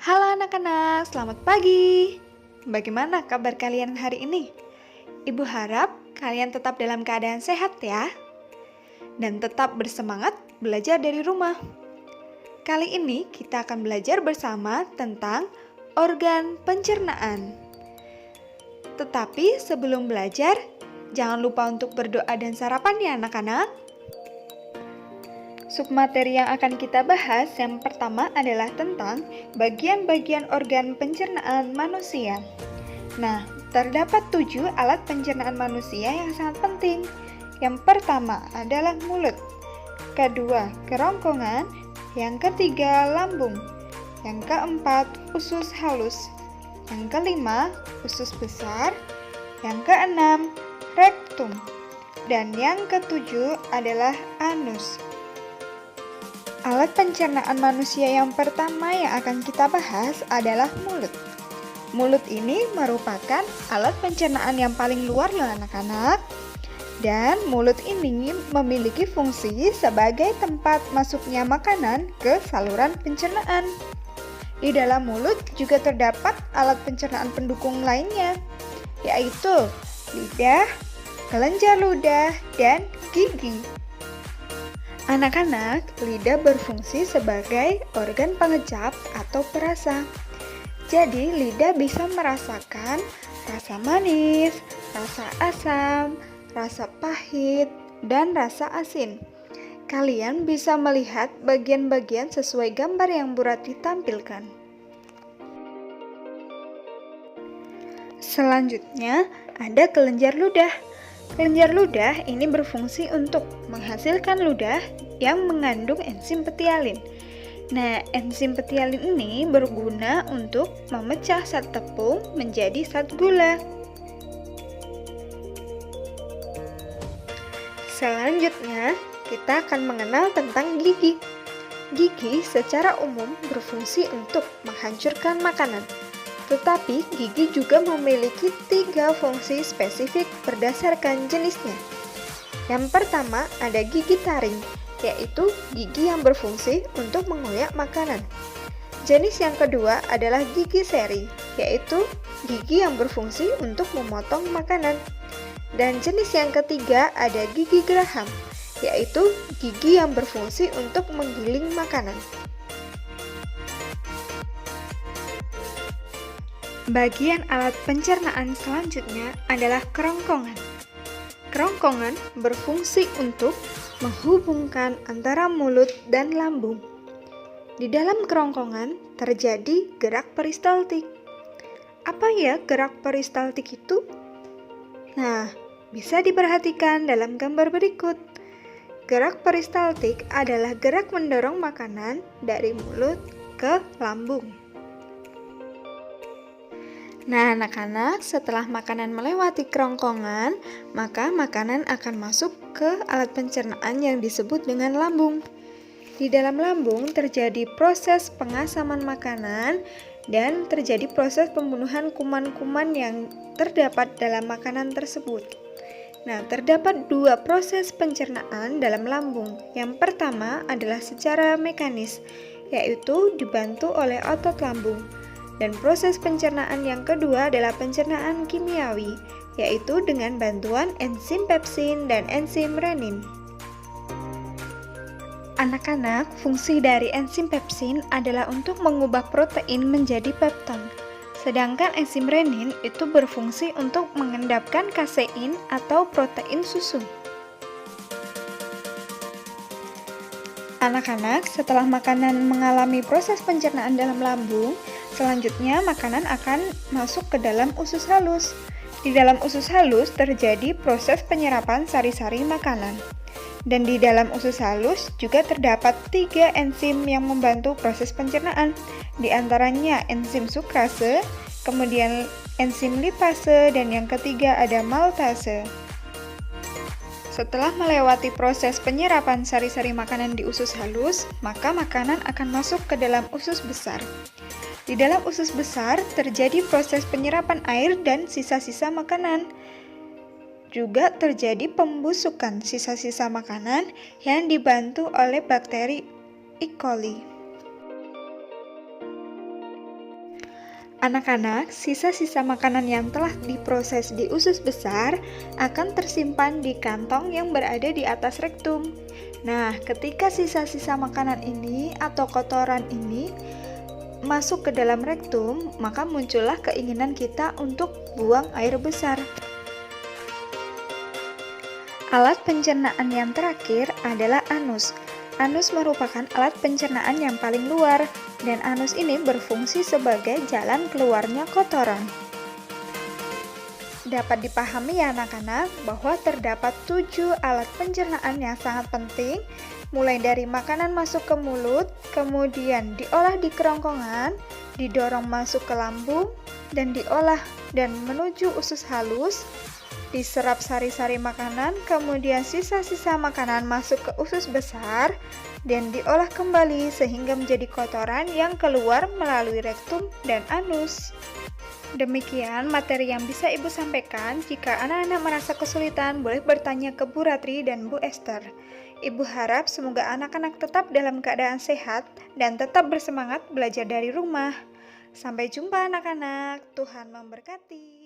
Halo anak-anak, selamat pagi. Bagaimana kabar kalian hari ini? Ibu harap kalian tetap dalam keadaan sehat ya, dan tetap bersemangat belajar dari rumah. Kali ini kita akan belajar bersama tentang organ pencernaan. Tetapi sebelum belajar, jangan lupa untuk berdoa dan sarapan ya anak-anak. Submateri yang akan kita bahas yang pertama adalah tentang bagian-bagian organ pencernaan manusia. Nah, terdapat 7 alat pencernaan manusia yang sangat penting. Yang pertama adalah mulut, kedua kerongkongan, yang ketiga lambung, yang keempat usus halus, yang kelima usus besar, yang keenam rektum, dan yang ketujuh adalah anus. Alat pencernaan manusia yang pertama yang akan kita bahas adalah mulut. Mulut ini merupakan alat pencernaan yang paling luar loh anak-anak. Dan mulut ini memiliki fungsi sebagai tempat masuknya makanan ke saluran pencernaan. Di dalam mulut juga terdapat alat pencernaan pendukung lainnya, yaitu lidah, kelenjar ludah, dan gigi. Anak-anak, lidah berfungsi sebagai organ pengecap atau perasa. Jadi, lidah bisa merasakan rasa manis, rasa asam, rasa pahit, dan rasa asin. Kalian bisa melihat bagian-bagian sesuai gambar yang Bu Rati tampilkan. Selanjutnya, ada kelenjar ludah. Kelenjar ludah ini berfungsi untuk menghasilkan ludah yang mengandung enzim petialin. Nah, enzim petialin ini berguna untuk memecah zat tepung menjadi zat gula. Selanjutnya, kita akan mengenal tentang gigi. Gigi secara umum berfungsi untuk menghancurkan makanan. Tetapi gigi juga memiliki 3 fungsi spesifik berdasarkan jenisnya. Yang pertama ada gigi taring, yaitu gigi yang berfungsi untuk mengoyak makanan. Jenis yang kedua adalah gigi seri, yaitu gigi yang berfungsi untuk memotong makanan. Dan jenis yang ketiga ada gigi geraham, yaitu gigi yang berfungsi untuk menggiling makanan. Bagian alat pencernaan selanjutnya adalah kerongkongan. Kerongkongan berfungsi untuk menghubungkan antara mulut dan lambung. Di dalam kerongkongan terjadi gerak peristaltik. Apa ya gerak peristaltik itu? Nah, bisa diperhatikan dalam gambar berikut. Gerak peristaltik adalah gerak mendorong makanan dari mulut ke lambung. Nah, anak-anak, setelah makanan melewati kerongkongan, maka makanan akan masuk ke alat pencernaan yang disebut dengan lambung. Di dalam lambung terjadi proses pengasaman makanan dan terjadi proses pembunuhan kuman-kuman yang terdapat dalam makanan tersebut. Nah, terdapat 2 proses pencernaan dalam lambung. Yang pertama adalah secara mekanis, yaitu dibantu oleh otot lambung. Dan proses pencernaan yang kedua adalah pencernaan kimiawi, yaitu dengan bantuan enzim pepsin dan enzim renin. Anak-anak, fungsi dari enzim pepsin adalah untuk mengubah protein menjadi pepton. Sedangkan enzim renin itu berfungsi untuk mengendapkan kasein atau protein susu. Anak-anak, setelah makanan mengalami proses pencernaan dalam lambung, selanjutnya makanan akan masuk ke dalam usus halus. Di dalam usus halus terjadi proses penyerapan sari-sari makanan. Dan di dalam usus halus juga terdapat 3 enzim yang membantu proses pencernaan. Di antaranya enzim sukrase, kemudian enzim lipase, dan yang ketiga ada maltase. Setelah melewati proses penyerapan sari-sari makanan di usus halus, maka makanan akan masuk ke dalam usus besar. Di dalam usus besar terjadi proses penyerapan air dan sisa-sisa makanan. Juga terjadi pembusukan sisa-sisa makanan yang dibantu oleh bakteri E. coli. Anak-anak, sisa-sisa makanan yang telah diproses di usus besar akan tersimpan di kantong yang berada di atas rektum. Nah, ketika sisa-sisa makanan ini atau kotoran ini masuk ke dalam rektum, maka muncullah keinginan kita untuk buang air besar. Alat pencernaan yang terakhir adalah anus. Anus merupakan alat pencernaan yang paling luar, dan anus ini berfungsi sebagai jalan keluarnya kotoran. Dapat dipahami ya anak-anak, bahwa terdapat 7 alat pencernaan yang sangat penting, mulai dari makanan masuk ke mulut, kemudian diolah di kerongkongan, didorong masuk ke lambung, dan diolah dan menuju usus halus, diserap sari-sari makanan, kemudian sisa-sisa makanan masuk ke usus besar, dan diolah kembali sehingga menjadi kotoran yang keluar melalui rektum dan anus. Demikian materi yang bisa Ibu sampaikan. Jika anak-anak merasa kesulitan, boleh bertanya ke Bu Ratri dan Bu Esther. Ibu harap semoga anak-anak tetap dalam keadaan sehat dan tetap bersemangat belajar dari rumah. Sampai jumpa anak-anak, Tuhan memberkati.